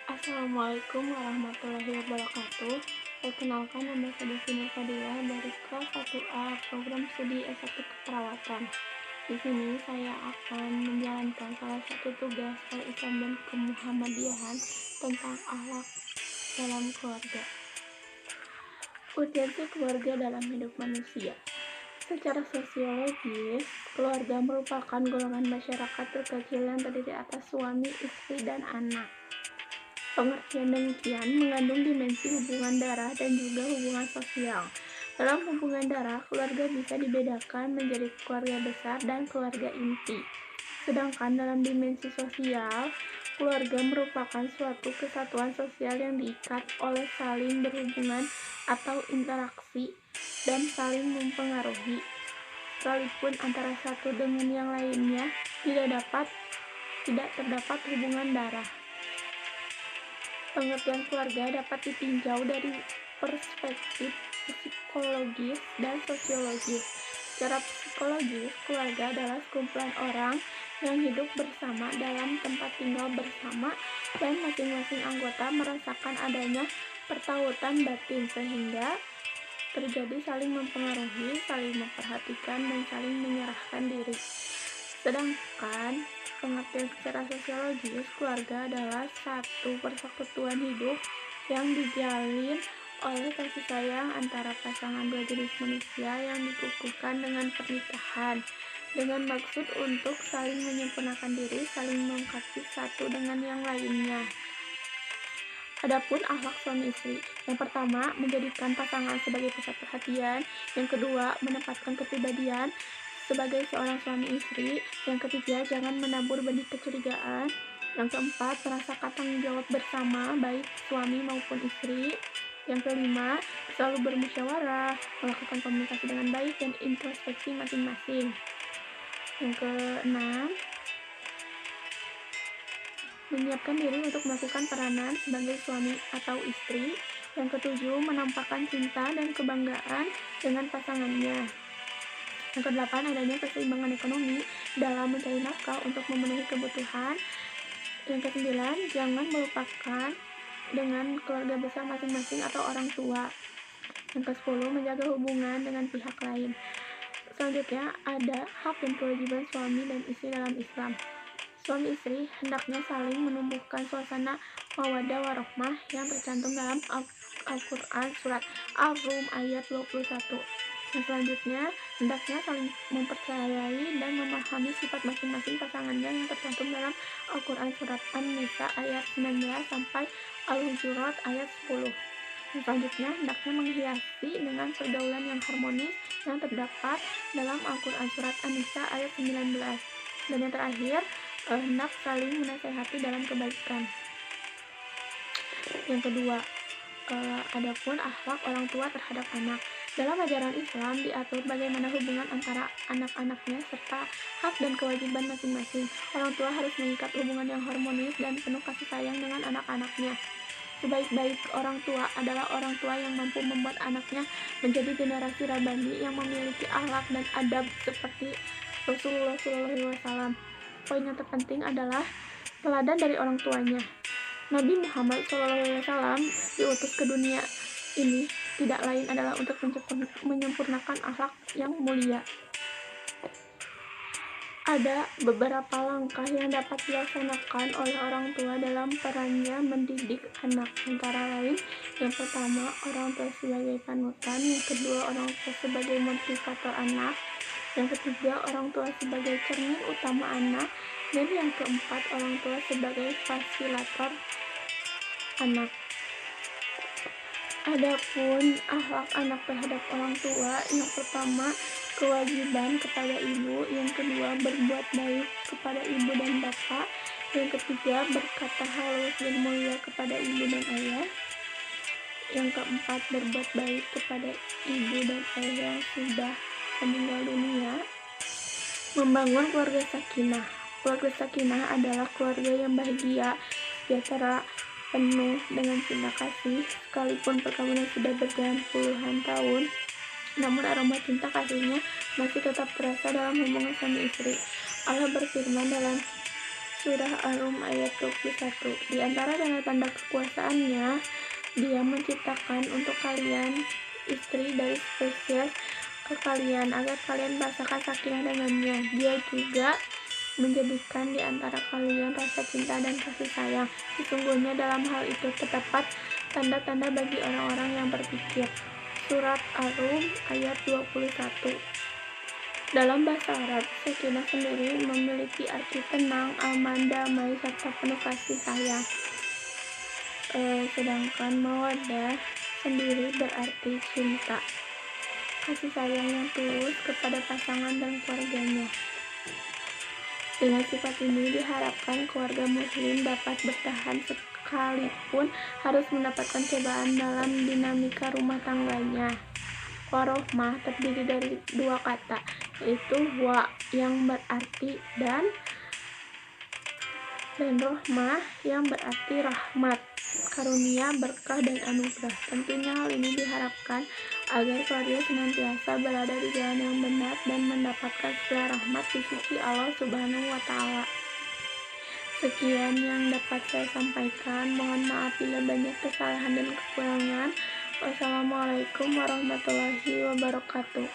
Assalamualaikum warahmatullahi wabarakatuh. Perkenalkan, nama saya Devina Fadila dari kelas 1A program studi S1 Keperawatan. Di sini saya akan menjalankan salah satu tugas Al-Islam dan Kemuhammadiyahan tentang akhlak dalam keluarga. Urgensi keluarga dalam hidup manusia. Secara sosiologis, keluarga merupakan golongan masyarakat terkecil yang terdiri atas suami, istri, dan anak. Pengertian demikian mengandung dimensi hubungan darah dan juga hubungan sosial. Dalam hubungan darah, keluarga bisa dibedakan menjadi keluarga besar dan keluarga inti. Sedangkan dalam dimensi sosial, keluarga merupakan suatu kesatuan sosial yang diikat oleh saling berhubungan atau interaksi dan saling mempengaruhi. Sekalipun antara satu dengan yang lainnya tidak terdapat hubungan darah. Pengertian keluarga dapat ditinjau dari perspektif psikologis dan sosiologis. Secara psikologis, keluarga adalah sekumpulan orang yang hidup bersama dalam tempat tinggal bersama dan masing-masing anggota merasakan adanya pertautan batin sehingga terjadi saling mempengaruhi, saling memperhatikan, dan saling menyerahkan diri. Sedangkan pengertian secara sosiologis, keluarga adalah satu persekutuan hidup yang dijalin oleh kasih sayang antara pasangan dua jenis manusia yang dikukuhkan dengan pernikahan dengan maksud untuk saling menyempurnakan diri, saling melengkapi satu dengan yang lainnya. Adapun akhlak suami istri, yang pertama menjadikan pasangan sebagai pusat perhatian, yang kedua menempatkan kepribadian sebagai seorang suami istri, yang ketiga jangan menabur benih kecurigaan, yang keempat merasakan tanggung jawab bersama baik suami maupun istri, yang kelima selalu bermusyawarah, melakukan komunikasi dengan baik dan introspeksi masing-masing, yang keenam menyiapkan diri untuk melakukan peranan sebagai suami atau istri, yang ketujuh menampakkan cinta dan kebanggaan dengan pasangannya. Yang kedelapan, adanya keseimbangan ekonomi dalam mencari nafkah untuk memenuhi kebutuhan. Yang kesembilan, jangan melupakan dengan keluarga besar masing-masing atau orang tua. Yang kesepuluh, menjaga hubungan dengan pihak lain. Selanjutnya, ada hak dan kewajiban suami dan istri dalam Islam. Suami istri hendaknya saling menumbuhkan suasana mawaddah warahmah yang tercantum dalam Al-Quran surat Ar-Rum ayat 21. Dan selanjutnya, hendaknya saling mempercayai dan memahami sifat masing-masing pasangannya yang tercantum dalam Al-Quran surat An-Nisa ayat 19 sampai Al-Hujurat ayat 10. Dan selanjutnya, hendaknya menghiasi dengan pergaulan yang harmonis yang terdapat dalam Al-Quran surat An-Nisa ayat 19. Dan yang terakhir, hendak saling menasehati dalam kebaikan. Yang kedua, adapun akhlak orang tua terhadap anak. Dalam ajaran Islam diatur bagaimana hubungan antara anak-anaknya serta hak dan kewajiban masing-masing. Orang tua harus mengikat hubungan yang harmonis dan penuh kasih sayang dengan anak-anaknya. Sebaik-baik orang tua adalah orang tua yang mampu membuat anaknya menjadi generasi rabani yang memiliki akhlak dan adab seperti Rasulullah SAW. Poin yang terpenting adalah teladan dari orang tuanya. Nabi Muhammad SAW diutus ke dunia ini tidak lain adalah untuk menyempurnakan akhlak yang mulia. Ada beberapa langkah yang dapat dilaksanakan oleh orang tua dalam perannya mendidik anak, antara lain yang pertama orang tua sebagai panutan, yang kedua orang tua sebagai motivator anak, yang ketiga orang tua sebagai cermin utama anak, dan yang keempat orang tua sebagai fasilitator anak. Adapun akhlak anak terhadap orang tua, yang pertama kewajiban kepada ibu, yang kedua berbuat baik kepada ibu dan bapak, yang ketiga berkata halus dan mulia kepada ibu dan ayah, yang keempat berbuat baik kepada ibu dan ayah yang sudah meninggal dunia. Membangun keluarga sakinah. Keluarga sakinah adalah keluarga yang bahagia, sejahtera, penuh dengan cinta kasih. Sekalipun perkawinan sudah berjalan puluhan tahun, namun aroma cinta kasihnya masih tetap terasa dalam hubungan suami istri. Allah berfirman dalam Surah Ar-Rum ayat 21. Di antara tanda-tanda kekuasaannya, Dia menciptakan untuk kalian istri dari spesies kalian agar kalian merasakan sakinah dengannya. Dia juga menjadikan di antara kalian rasa cinta dan kasih sayang. Sesungguhnya dalam hal itu terdapat tanda-tanda bagi orang-orang yang berpikir. Surat Ar-Rum ayat 21. Dalam bahasa Arab, sakinah sendiri memiliki arti tenang, aman, damai, serta penuh kasih sayang. Sedangkan mawaddah sendiri berarti cinta, kasih sayang yang tulus kepada pasangan dan keluarganya. Dengan sifat ini diharapkan keluarga muslim dapat bertahan sekalipun harus mendapatkan cobaan dalam dinamika rumah tangganya. Warohmah terdiri dari dua kata, yaitu wa yang berarti dan rohmah yang berarti rahmat, karunia, berkah, dan anugerah. Tentunya hal ini diharapkan agar keluarga senantiasa berada di jalan yang benar dan mendapatkan segala rahmat di sisi Allah Subhanahu wa Ta'ala. Sekian yang dapat saya sampaikan. Mohon maaf bila banyak kesalahan dan kekurangan. Wassalamualaikum warahmatullahi wabarakatuh.